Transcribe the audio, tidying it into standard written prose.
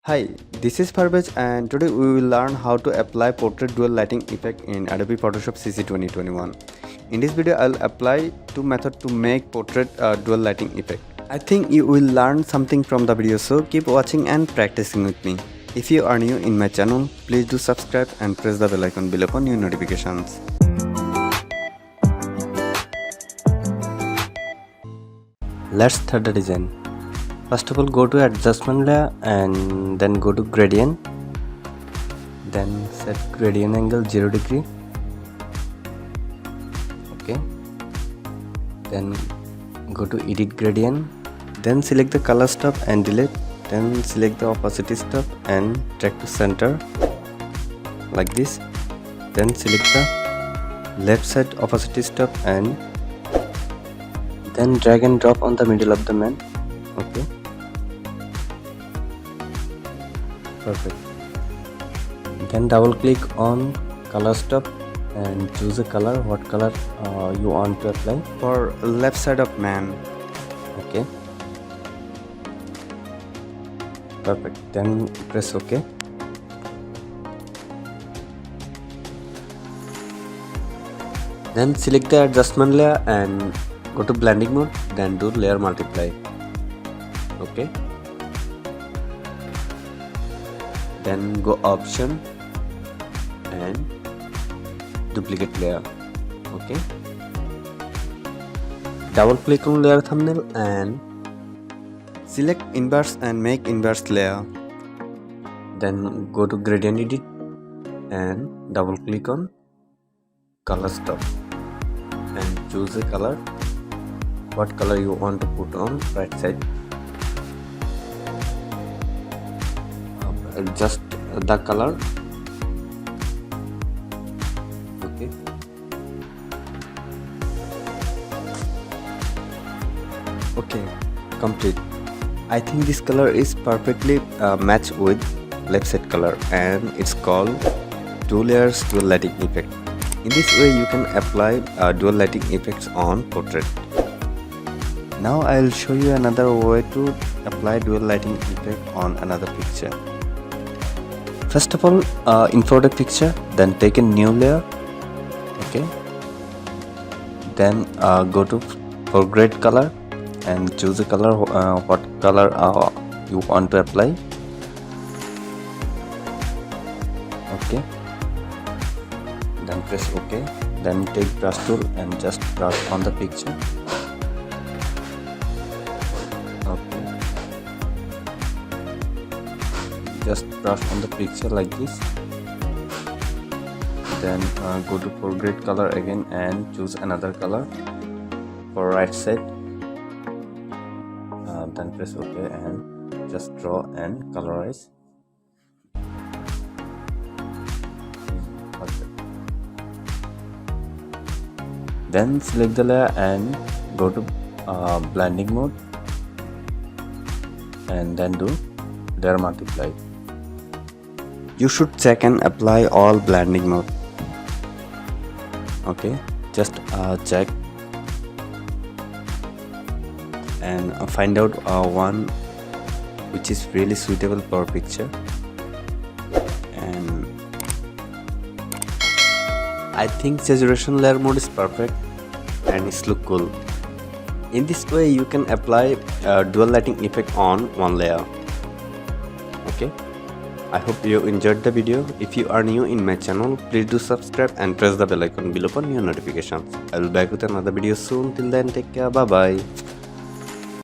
Hi, this is Parvej and today we will learn how to apply portrait dual lighting effect in Adobe Photoshop CC 2021. In this video, I'll apply two methods to make portrait dual lighting effect. I think you will learn something from the video, so keep watching and practicing with me. If you are new in my channel, please do subscribe and press the bell icon below for new notifications. Let's start the design. First of all, go to adjustment layer and then go to gradient, then set gradient angle 0 degree. Okay, then go to edit gradient, then select the color stop and delete, then select the opacity stop and drag to center like this, then select the left side opacity stop and then drag and drop on the middle of the man. Okay, perfect. Then double click on color stop and choose a color, what color you want to apply for left side of man. Okay, perfect. Then press OK. Then select the adjustment layer and go to blending mode, then do layer multiply. Okay, then go option and duplicate layer. Okay, double click on layer thumbnail and select inverse and make inverse layer. Then go to gradient edit and double click on color stop and choose a color, what color you want to put on right side. Just the color. Okay, okay, complete. I think this color is perfectly matched with left side color and it's called two layers dual lighting effect. In this way you can apply dual lighting effects on portrait. Now I will show you another way to apply dual lighting effect on another picture. First of all, import a picture, then take a new layer. Okay, then go to foreground color and choose a color, what color you want to apply. Okay, then press OK, then take brush tool and just brush on the picture. Okay, just brush on the picture like this. Then go to foreground color again and choose another color for right side. Then press OK and just draw and colorize. Okay. Then select the layer and go to blending mode and then do layer multiply. You should check and apply all blending mode. Okay, just check and find out one which is really suitable for picture, and I think saturation layer mode is perfect and it's look cool. In this way you can apply dual lighting effect on one layer. Okay, I hope you enjoyed the video. If you are new in my channel, please do subscribe and press the bell icon below for new notifications. I will be back with another video soon. Till then, take care. Bye bye.